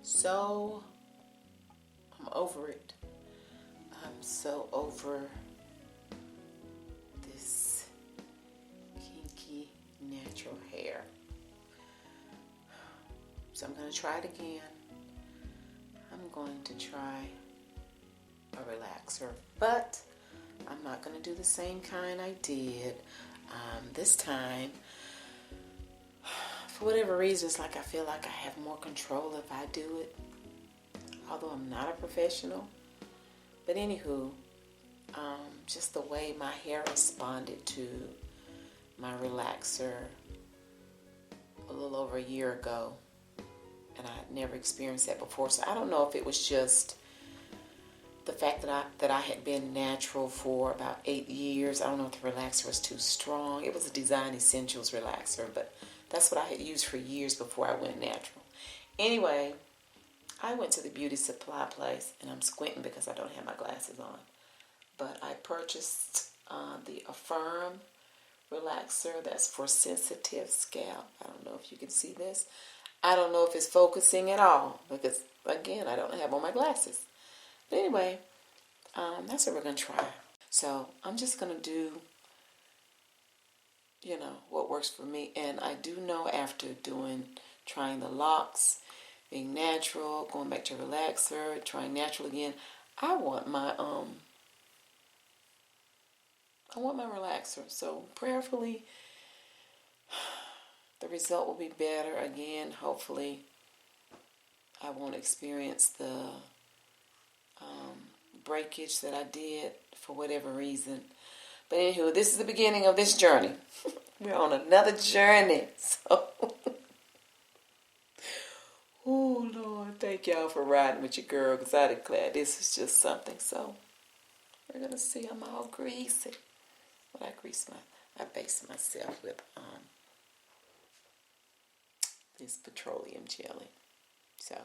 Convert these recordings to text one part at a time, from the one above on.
So, I'm over it. I'm so over this kinky natural hair. So I'm going to try it again. I'm going to try a relaxer, but I'm not going to do the same kind I did. This time, for whatever reason, it's like I feel like I have more control if I do it, although I'm not a professional. But anywho, just the way my hair responded to my relaxer a little over a year ago, and I had never experienced that before. So I don't know if it was just the fact that I had been natural for about 8 years. I don't know if the relaxer was too strong. It was a Design Essentials relaxer, but that's what I had used for years before I went natural. Anyway, I went to the beauty supply place, and I'm squinting because I don't have my glasses on. But I purchased the Affirm relaxer that's for sensitive scalp. I don't know if you can see this. I don't know if it's focusing at all because, again, I don't have on my glasses. But anyway, that's what we're going to try. So I'm just going to do, what works for me. And I do know after trying the locks, being natural, going back to relaxer, trying natural again, I want my relaxer. So prayerfully, the result will be better. Again, hopefully, I won't experience the breakage that I did for whatever reason. But anywho, this is the beginning of this journey. We're on another journey. So, oh Lord, thank y'all for riding with your girl, because I declare this is just something. So we're gonna see. I'm all greasy. But I base myself with this petroleum jelly. So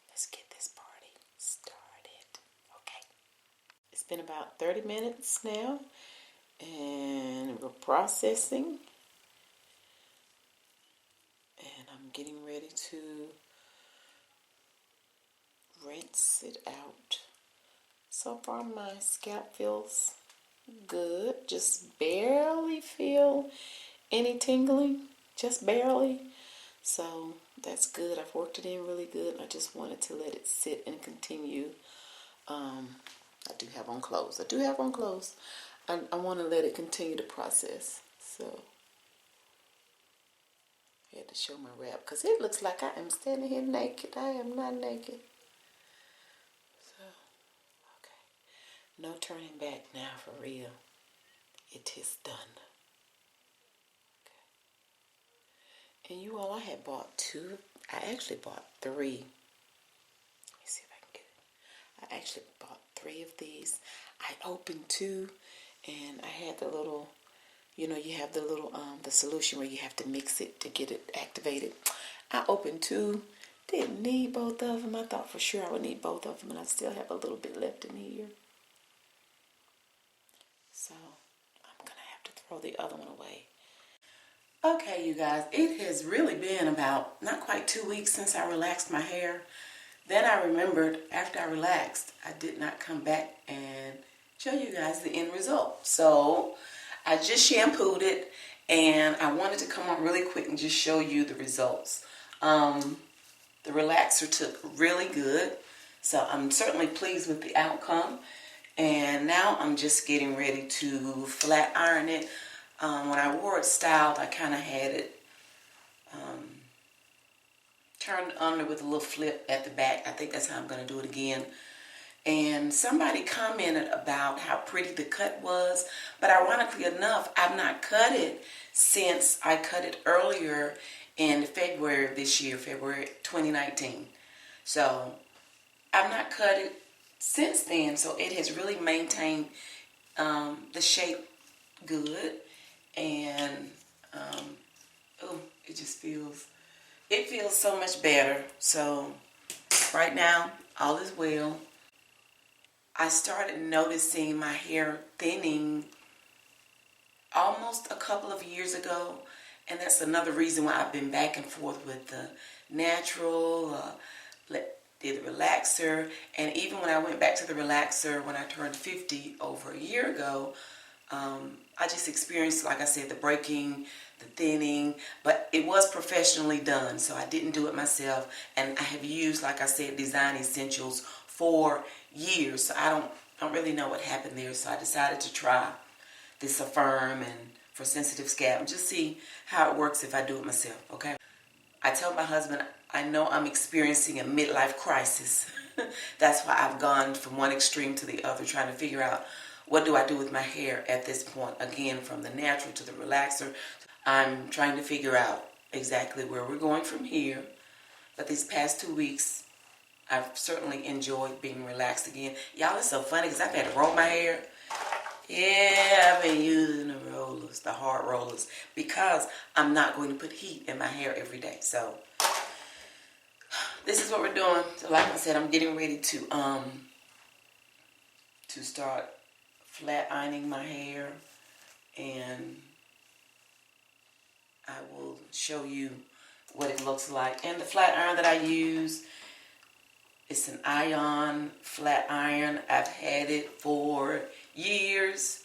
let's get this party started. Okay. It's been about 30 minutes now, and we're processing. And I'm getting ready to rinse it out. So far, my scalp feels good. Just barely feel any tingling. Just barely. So that's good. I've worked it in really good. I just wanted to let it sit and continue. I do have on clothes. I want to let it continue to process. So I had to show my wrap because it looks like I am standing here naked. I am not naked. So, okay. No turning back now, for real. It is done. Okay. And you all, I had bought two. I actually bought three. Let me see if I can get it. I actually bought 3 of these. I opened 2, and I had the little, you have the little, the solution where you have to mix it to get it activated. I opened 2. Didn't need both of them. I thought for sure I would need both of them, and I still have a little bit left in here. So I'm going to have to throw the other one away. Okay, you guys, it has really been about not quite 2 weeks since I relaxed my hair. Then I remembered after I relaxed, I did not come back and show you guys the end result. So I just shampooed it, and I wanted to come on really quick and just show you the results. The relaxer took really good, so I'm certainly pleased with the outcome. And now I'm just getting ready to flat iron it. When I wore it styled, I kind of had it turned under with a little flip at the back. I think that's how I'm going to do it again. And somebody commented about how pretty the cut was, but ironically enough, I've not cut it since I cut it earlier in February of this year, February 2019. So I've not cut it since then, so it has really maintained the shape good, and it feels so much better. So right now, all is well. I started noticing my hair thinning almost a couple of years ago, And that's another reason why I've been back and forth with the natural, did the relaxer. And even when I went back to the relaxer when I turned 50 over a year ago, I just experienced, like I said, the breaking, the thinning, but it was professionally done, so I didn't do it myself. And I have used, like I said, Design Essentials for years, so I don't really know what happened there. So I decided to try this Affirm and for sensitive scalp and just see how it works if I do it myself. Okay, I tell my husband I know I'm experiencing a midlife crisis. That's why I've gone from one extreme to the other, trying to figure out what do I do with my hair at this point. Again, from the natural to the relaxer, I'm trying to figure out exactly where we're going from here. But these past 2 weeks, I've certainly enjoyed being relaxed again. Y'all, it's so funny because I've had to roll my hair. Yeah, I've been using the rollers, the hard rollers, because I'm not going to put heat in my hair every day. So this is what we're doing. So like I said, I'm getting ready to start flat ironing my hair, and I will show you what it looks like. And the flat iron that I use, it's an ion flat iron. I've had it for years.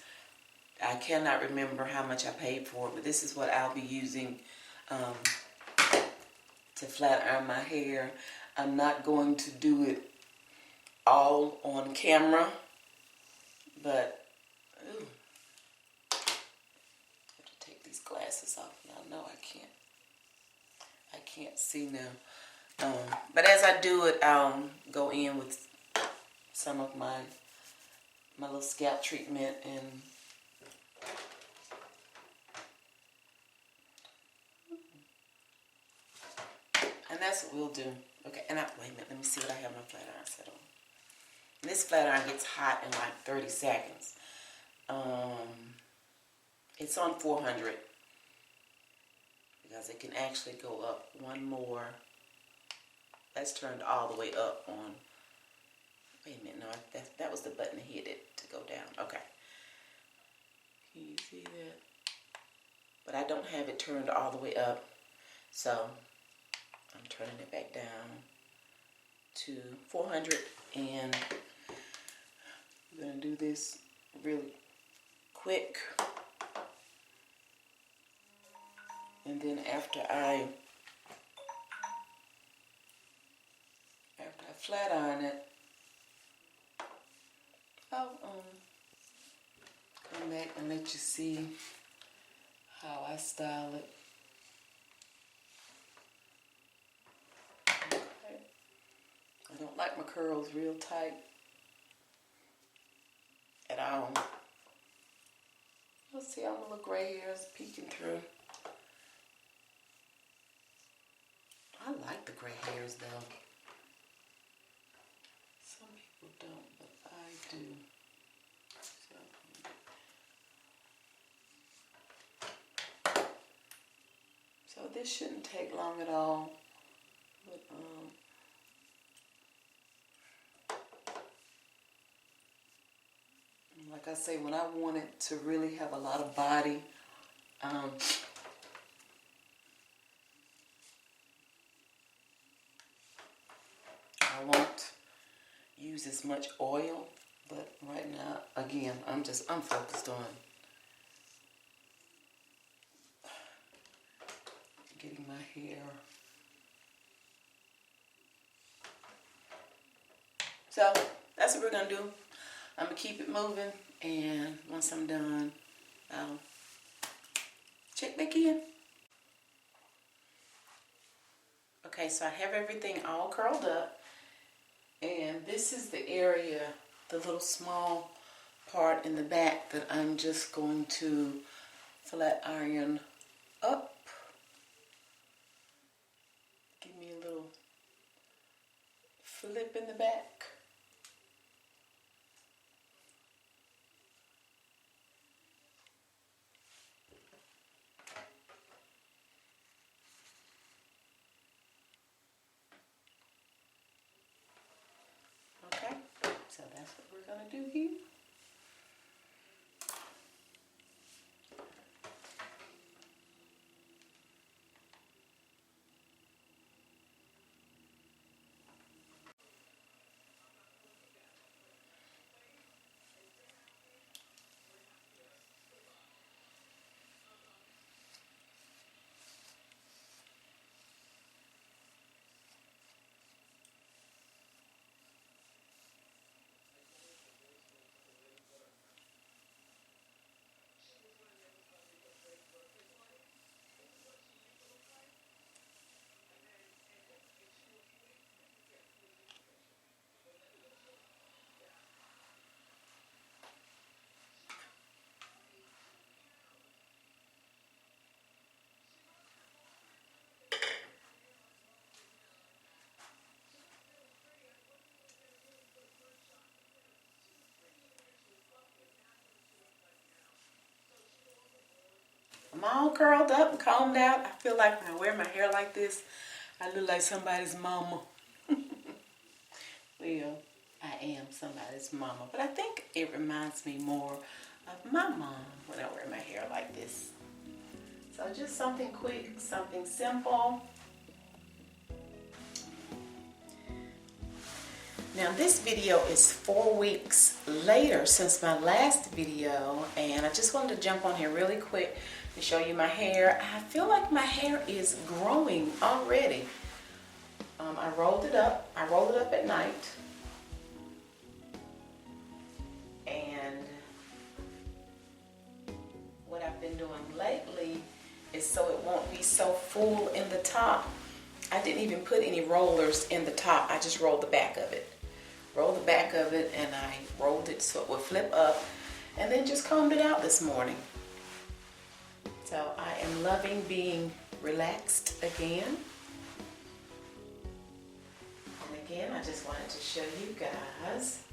I cannot remember how much I paid for it, but this is what I'll be using to flat iron my hair. I'm not going to do it all on camera, but ooh, I have to take these glasses off now. No, I can't see now. But as I do it, I'll go in with some of my little scalp treatment, and that's what we'll do. Okay, and wait a minute, let me see what I have my flat iron set on. And this flat iron gets hot in like 30 seconds. It's on 400 because it can actually go up one more. That's turned all the way up on. Wait a minute, no, that was the button that hit it to go down. Okay. Can you see that? But I don't have it turned all the way up, so I'm turning it back down to 400, and I'm going to do this really quick. And then after I flat iron it, I'll come back and let you see how I style it. Okay. I don't like my curls real tight at all. Let's see, all the little gray hairs peeking through. I like the gray hairs though. Some people don't, but I do. So this shouldn't take long at all. But, like I say, when I want it to really have a lot of body, I won't use as much oil, but right now, again, I'm focused on getting my hair. So that's what we're gonna do. I'm gonna keep it moving, and once I'm done, I'll check back in. Okay, so I have everything all curled up, and this is the area, the little small part in the back that I'm just going to flat iron up. Give me a little flip in the back. Okay, so that's what we're going to do here. I'm all curled up and combed out. I feel like when I wear my hair like this, I look like somebody's mama. Well, I am somebody's mama, but I think it reminds me more of my mom when I wear my hair like this. So just something quick, something simple. Now this video is 4 weeks later since my last video, and I just wanted to jump on here really quick to show you my hair. I feel like my hair is growing already. I rolled it up. I rolled it up at night. And what I've been doing lately is so it won't be so full in the top. I didn't even put any rollers in the top. I just rolled the back of it. Rolled the back of it, and I rolled it so it would flip up, and then just combed it out this morning. So I am loving being relaxed again. And again, I just wanted to show you guys